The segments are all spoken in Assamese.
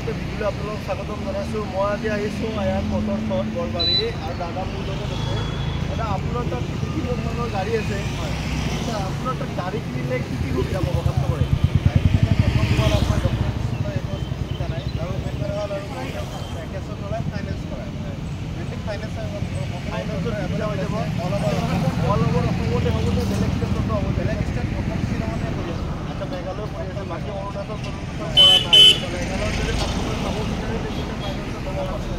পৰৱৰ্তী ভিডিঅ'লৈ আপোনালোকক স্বাগতম জনাইছোঁ। মই আজি আহিছোঁ আয়ান মটৰছত বৰবাৰী আৰু দাদা মোৰ লগত আছে। দাদা আপোনাৰ তাত বিভিন্ন ধৰণৰ গাড়ী আছে। হয়, আপোনাৰ তাত গাড়ী কিনিলে কি কি সুবিধা পাব কাষ্টমাৰে? গাড়ী কিনিলে প্ৰথম হ'ল আপোনাৰ ডকুমেণ্টছ একো চিন্তা নাই, আৰু মেইন হ'ল আৰু পেকেজত হ'লে ফাইনেন্স কৰায়। মেইনলি ফাইনেন্সৰ সুবিধা হৈ যাব। অল অভাৰ অসমতে হ'ব নে বেলেগ ষ্টেটতো হ'ব? বেলেগ ষ্টেট অসম শ্বিলঙতে কৰি আছে। আচ্ছা, মেঘালয় কৰি আছে, বাকী অৰুণাচল কৰা নাই। মেঘালয়ত যদি কাষ্টমাৰ চাব বিচাৰে তেতিয়াহ'লে ফাইনেন্সত ল'ব আছে।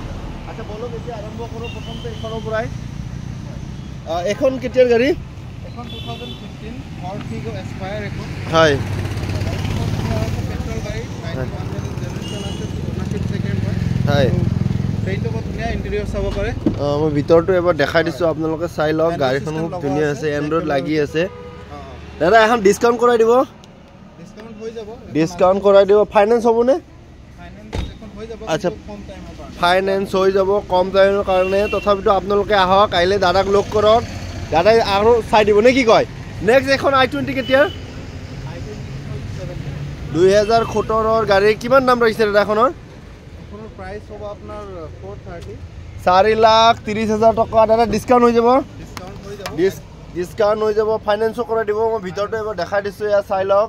আচ্ছা, বলক এতিয়া আৰম্ভ কৰোঁ প্ৰথমতে এইখনৰ পৰাই। এখন কেতিয়াৰ গাড়ী? এখন 2015 ফিগো এস্পায়াৰ এখন। হয়, পেট্ৰল গাড়ী, 91 আছে, অনাৰশ্বিপ ছেকেণ্ড হয়। হয়, পেইণ্টটো বহুত ধুনীয়া, ইণ্টেৰিয়ৰ চাব পাৰে। মই ভিতৰটো এবাৰ দেখাই দিছোঁ, আপোনালোকে চাই লওক। গাড়ীখন খুব ধুনীয়া আছে, এণ্ড্ৰইড লাগি আছে। দাদা এখন ডিছকাউণ্ট কৰাই দিব? ডিছকাউণ্ট হৈ যাব। ডিছকাউণ্ট কৰাই দিব। ফাইনেন্স হ'বনে? আচ্ছা, ফাইনেন্স হৈ যাব কম টাইমৰ কাৰণে। তথাপিতো আপোনালোকে আহক, আহিলে দাদাক লগ কৰক, দাদাই আৰু চাই দিব নে কি কয়? নেক্সট এখন i20 কেতিয়াৰ? 2017 গাড়ী। কিমান দাম ৰাখিছে দাদা এখনৰ? প্ৰাইচ হ'ব আপোনাৰ 4,30,000 টকা। দাদা ডিছকাউণ্ট হৈ যাব? ডিছকাউণ্ট হৈ যাব, ফাইনেন্সো কৰাই দিব। মই ভিতৰটো এবাৰ দেখাই দিছোঁ, এয়া চাই লওক।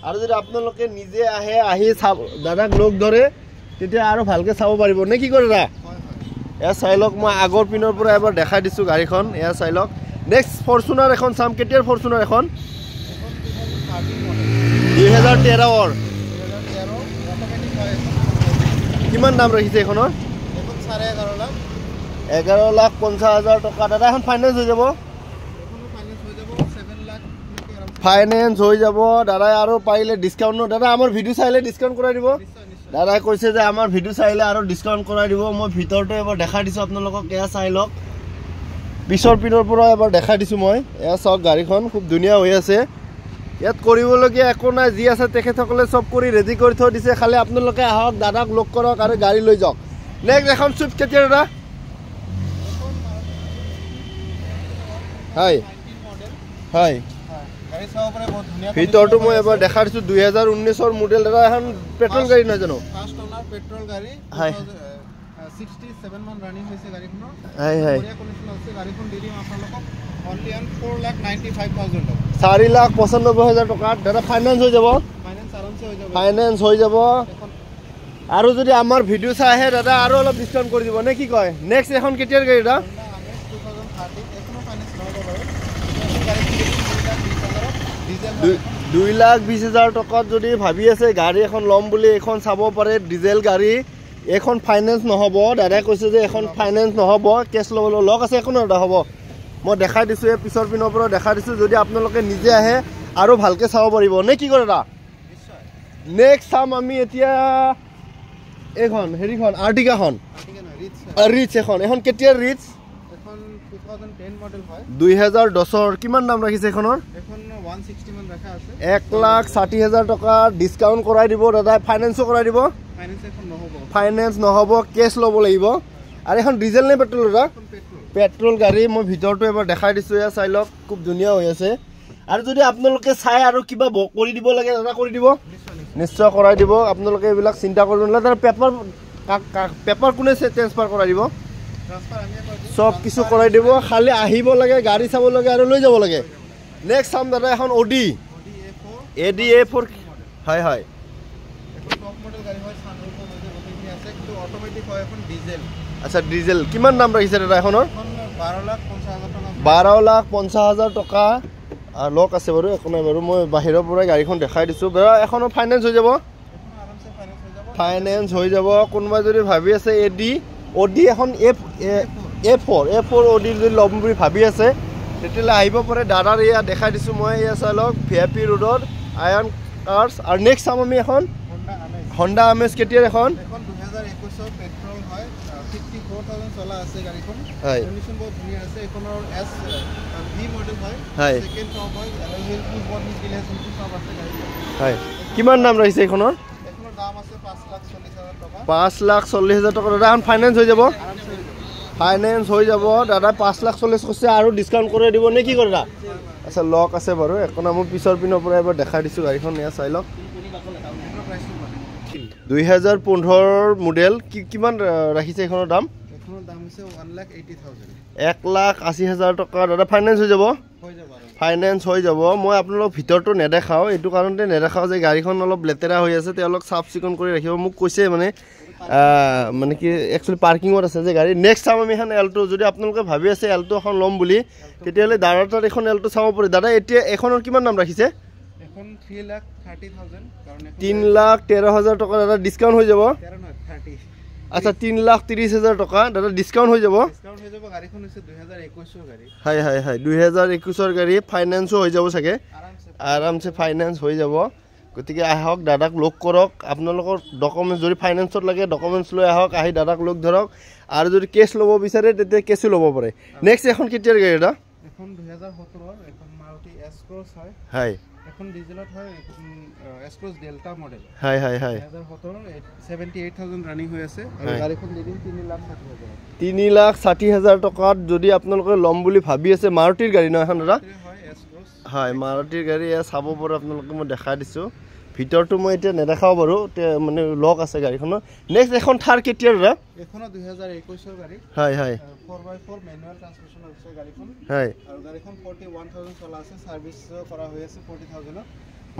আৰু যদি আপোনালোকে নিজে আহে, আহি চাব, দাদাক লগ ধৰে, তেতিয়া আৰু ভালকৈ চাব পাৰিব নে কি কৰে দাদা? এয়া চাই লওক, মই আগৰ পিনৰ পৰা এবাৰ দেখাই দিছোঁ গাড়ীখন, এয়া চাই লওক। নেক্সট ফৰ্চুনাৰ এখন চাম। কেতিয়াৰ ফৰ্চুনাৰ এখন? 2013। কিমান দাম ৰাখিছে এইখনৰ? 11,50,000 টকা। দাদা এখন ফাইনেন্স হৈ যাব? ফাইনেন্স হৈ যাব। দাদাই আৰু পাৰিলে ডিছকাউণ্ট, দাদা আমাৰ ভিডিঅ' চাইলে ডিছকাউণ্ট কৰাই দিব। দাদাই কৈছে যে আমাৰ ভিডিঅ' চাইলে আৰু ডিছকাউণ্ট কৰাই দিব। মই ভিতৰটো এবাৰ দেখাই দিছোঁ আপোনালোকক, এয়া চাই লওক। পিছৰ পিনৰ পৰা এবাৰ দেখাই দিছোঁ মই, এয়া চাওক। গাড়ীখন খুব ধুনীয়া হৈ আছে, ইয়াত কৰিবলগীয়া একো নাই। যি আছে তেখেতসকলে চব কৰি ৰেডি কৰি থৈ দিছে। খালি আপোনালোকে আহক, দাদাক লগ কৰক আৰু গাড়ী লৈ যাওক। নেক্সট এখন চুইফ্ট কেতিয়া দাদা? হয় হয়, ভিতৰটো মই এবাৰ দেখাই দিছোঁ। 2019 মডেল। দাদা এখন পেট্ৰল গাড়ী নহয় জানো? পেট্ৰল গাড়ী। হয়, 67 মান ৰানিং হৈছে গাড়ীখনৰ। হয় হয়, গাড়ীখন দি দিম আপোনালোকক অনলি 4,95,000 টকা। 4,95,000 টকা। দাদা ফাইনেন্স হৈ যাব? ফাইনেন্স আৰামছে হৈ যাব। ফাইনেন্স হৈ যাব। আৰু যদি আমাৰ ভিডিঅ' চাই আহে দাদা আৰু অলপ ডিছকাউণ্ট কৰি দিব নে কি কয়? নেক্সট এখন কেতিয়াৰ গাড়ী দাদা? 2,20,000 টকাত যদি ভাবি আছে গাড়ী এখন ল'ম বুলি, এইখন চাব পাৰে। ডিজেল গাড়ী, এইখন ফাইনেন্স নহ'ব। দাদাই কৈছে যে এখন ফাইনেন্স নহ'ব, কেছ ল'বলৈ লগ আছে। একো নহয় দাদা, হ'ব। মই দেখাই দিছোঁ, এই পিছৰ পিনৰ পৰা দেখাই দিছোঁ। যদি আপোনালোকে নিজে আহে আৰু ভালকৈ চাব পাৰিব নে কি কৰে দাদা? নেক্সট চাম আমি এতিয়া এইখন, হেৰিখন আৰ্টিকাখন। ৰিচ এখন। এখন কেতিয়াৰ ৰিচ? 2010। কিমান দাম ৰাখিছে এইখনৰ? 1,60,000 টকা। ডিছকাউণ্ট কৰাই দিব দাদাই, ফাইনেন্সো কৰাই দিব? ফাইনেন্স নহ'ব, কেছ ল'ব লাগিব। আৰু এখন ডিজেল নে পেট্ৰল দাদা? পেট্ৰল গাড়ী। মই ভিতৰটো এবাৰ দেখাই দিছোঁ, এয়া চাই লওক, খুব ধুনীয়া হৈ আছে। আৰু যদি আপোনালোকে চাই আৰু কিবা কৰি দিব লাগে দাদা, কৰি দিব? নিশ্চয় কৰাই দিব। আপোনালোকে এইবিলাক চিন্তা কৰিব নালাগে। দাদা পেপাৰ কোনে ট্ৰেন্সফাৰ কৰাই দিব? চব কিছু কৰাই দিব, খালি আহিব লাগে, গাড়ী চাব লাগে আৰু লৈ যাব লাগে। নেক্সট চাম দাদা এখন অডি A4। হয় হয়, আচ্ছা ডিজেল। কিমান দাম ৰাখিছে দাদা এখনৰ? 12,50,000 টকা। লক আছে বাৰু, একো নাই বাৰু। মই বাহিৰৰ পৰাই গাড়ীখন দেখাই দিছোঁ। দাদা এখনৰ ফাইনেন্স হৈ যাব? ফাইনেন্স হৈ যাব। কোনোবাই যদি ভাবি আছে অডি এখন A4 অডি যদি ল'ম বুলি ভাবি আছে, তেতিয়াহ'লে আহিব পাৰে। দাদাৰ এয়া দেখাই দিছোঁ মই, এয়া চাই লওক, VIP ৰোডত আয়ান কাৰ্ছ। আৰু নেক্সট চাম আমি এখন হণ্ডা আমেজ। কেতিয়াৰ এখন? 2021 পেট্ৰল হয়, 54,000 চলা আছে গাড়ীখন। হয়, কণ্ডিশ্যন বহুত ধুনীয়া আছে। এইখনৰ V মডেল হয়, সেকেণ্ড টপ হয়, এল'ই হুইল বহুত নিদিলে, সেইটো সব আছে গাড়ীখন। হয়, কিমান দাম ৰাখিছে এইখনৰ? এইখনৰ দাম আছে 5,40,000 টকা। 5,40,000 টকা। দাদা এখন ফাইনেন্স হৈ যাব? ফাইনেন্স হৈ যাব। দাদা 5,40,000 কৈছে, আৰু ডিছকাউণ্ট কৰি দিব নে কি কৰে দাদা? আচ্ছা, লক আছে বাৰু, একো নাই। মই পিছৰ পিনৰ পৰা এবাৰ দেখাই দিছোঁ গাড়ীখন, এয়া চাই লওক। 2015 মডেল কিমান ৰাখিছে এখনৰ দাম? এখনৰ দাম হৈছে 1,80,000 1,80,000 টকা দাদা ফাইনেন্স হৈ যাব? হৈ যাব আৰু ফাইনেন্স হৈ যাব। মই আপোনালোক ভিতৰটো নেদেখাওঁ, এইটো কাৰণতে নেদেখাওঁ যে গাড়ীখন অলপ লেতেৰা হৈ আছে, তেওঁলোক চাফ চিকুণ কৰি ৰাখিব মোক কৈছে। মানে কি একচুৱেলি পাৰ্কিঙত আছে যে গাড়ী। নেক্সট চাম আমি এখন এল্টো। যদি আপোনালোকে ভাবি আছে এল্টো এখন ল'ম বুলি, তেতিয়াহ'লে দাদাৰ তাত এখন এল্টো চাব পাৰি। দাদা এতিয়া এখনৰ কিমান দাম ৰাখিছে? এখন 3,30,000 কাৰণ 3,13,000 টকা দাদা ডিছকাউণ্ট হৈ যাব? 30 আচ্ছা 3,30,000 টকা দাদা ডিছকাউণ্ট হৈ যাব? ডিছকাউণ্ট হৈ যাব। গাড়ীখন হৈছে 2021 গাড়ী। হয় হয় হয় 2021 গাড়ী, ফাইনেন্সো হৈ যাব চাগে, আৰামছে ফাইনেন্স হৈ যাব। গতিকে আহক দাদাক লগ কৰক। আপোনালোকৰ ডকুমেণ্টছ যদি ফাইনেন্সত লাগে ডকুমেণ্টছ লৈ আহক, আহি দাদাক লগ ধৰক। আৰু যদি কেছ ল'ব বিচাৰে তেতিয়া কেছো ল'ব পাৰে। নেক্সট এখন কেতিয়াৰ গাড়ী দাদা? এখন 2017 এখন মাৰুতি এছ-ক্ৰছ হয়। হয় এখন ডিজেলত হয়, এখন এছ-ক্ৰছ ডেল্টা মডেল। হয় হয় হয় 2017 78,000 ৰানিং হৈ আছে আৰু গাড়ীখন দি দিম 3,60,000 3,60,000 টকাত যদি আপোনালোকে ল'ম বুলি ভাবি আছে। মাৰুতিৰ গাড়ী নহয় এখন দাদা? হয় এছ-ক্ৰছ হয় মাৰুতিৰ গাড়ী চাব পাৰে আপোনালোকে। মই দেখাই দিছোঁ, ভিতৰটো মই এতিয়া নেদেখাওঁ বাৰু, মানে লক আছে গাড়ীখনৰ। নেক্সট এখন থাৰ কেতিয়াৰ দাদা? এখনো 2021 গাড়ী। হয় হয় 4x4 মেনুৱেল ট্ৰান্সমিশ্যন আছে গাড়ীখন। হয় আৰু গাড়ীখন 41,000 চলা আছে, সাৰ্ভিস কৰা হৈ আছে 40,000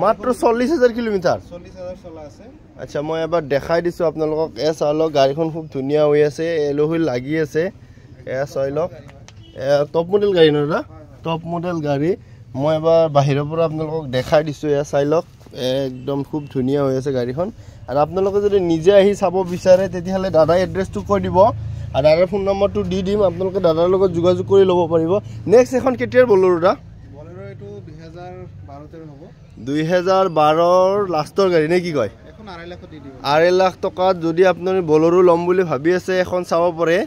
মাত্ৰ 40,000 কিলোমিটাৰ 40,000 চলা আছে। আচ্ছা মই এবাৰ দেখাই দিছোঁ আপোনালোকক। চাই লওক গাড়ীখন খুব ধুনীয়া হৈ আছে, এলোহুইল লাগি আছে। চাই লওক টপ মডেল গাড়ী ন দাদা? টপ মডেল গাড়ী। মই এবাৰ বাহিৰৰ পৰা আপোনালোকক দেখাই দিছোঁ। চাই লওক একদম খুব ধুনীয়া হৈ আছে গাড়ীখন। আৰু আপোনালোকে যদি নিজে আহি চাব বিচাৰে তেতিয়াহ'লে দাদাই এড্ৰেছটো কৈ দিব আৰু দাদাৰ ফোন নম্বৰটো দি দিম, আপোনালোকে দাদাৰ লগত যোগাযোগ কৰি ল'ব পাৰিব। নেক্সট এখন কেতিয়াৰ বলেৰো দাদা? বলেৰো এইটো 2012 হ'ব। 2012 লাষ্টৰ গাড়ী নে কি কয়? এখন 2.5 লাখ দি দিব। 2.5 লাখ টকাত যদি আপুনি বলেৰো ল'ম বুলি ভাবি আছে এখন চাব পাৰে।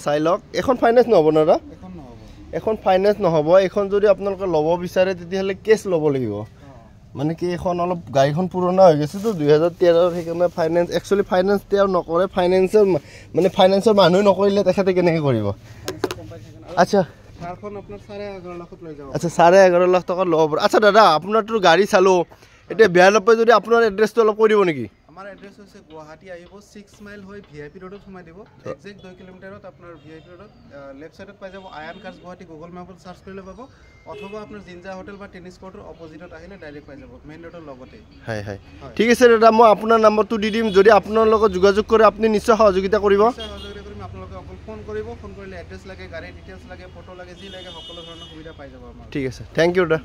চাই লওক। এখন ফাইনেন্স নহ'ব না দাদা? এখন নহ'ব, এখন ফাইনেন্স নহ'ব। এখন যদি আপোনালোকে ল'ব বিচাৰে তেতিয়াহ'লে কেছ ল'ব লাগিব। মানে কি এখন অলপ গাড়ীখন পুৰণা হৈ গৈছেতো 2013, সেইকাৰণে ফাইনেন্স একচুৱেলি ফাইনেন্স তেওঁ নকৰে। ফাইনেন্সৰ মানুহে নকৰিলে তেখেতে কেনেকৈ কৰিব? আচ্ছা থাৰখন আপোনাৰ 11.5 লাখত লৈ যাব। আচ্ছা 11.5 লাখ টকাত ল'ব পাৰে। আচ্ছা দাদা আপোনাৰতো গাড়ী চালোঁ, এতিয়া বেয়া নাপায় যদি আপোনাৰ এড্ৰেছটো অলপ কৈ দিব নেকি? আমাৰ এড্ৰেছ হৈছে গুৱাহাটী আহিব 6 মাইল হৈ VIP ৰোডত সোমাই দিব। একজেক্ট 2 কিলোমিটাৰত আপোনাৰ VIP ৰোডত লেফ্ট সাইডত পাই যাব আয়ান কাৰ্ছ গুৱাহাটী। গুগল মেপত সাৰ্চ কৰিলে পাব, অথবা আপোনাৰ জিঞ্জা হোটেল বা টেনিছ কোৰ্টৰ অপজিটত আহিলে ডাইৰেক্ট পাই যাব, মেইন ৰোডৰ লগতে। হয় হয় ঠিক আছে দাদা, মই আপোনাৰ নম্বৰটো দি দিম। যদি আপোনাৰ লগত যোগাযোগ কৰে আপুনি নিশ্চয় সহযোগিতা কৰিব। সহযোগিতা কৰিম। আপোনালোকে অকল ফোন কৰিব, ফোন কৰিলে এড্ৰেছ লাগে, গাড়ীৰ ডিটেইলছ লাগে, ফটো লাগে, যি লাগে সকলো ধৰণৰ সুবিধা পাই যাব আমাৰ। ঠিক আছে, থেংক ইউ দাদা।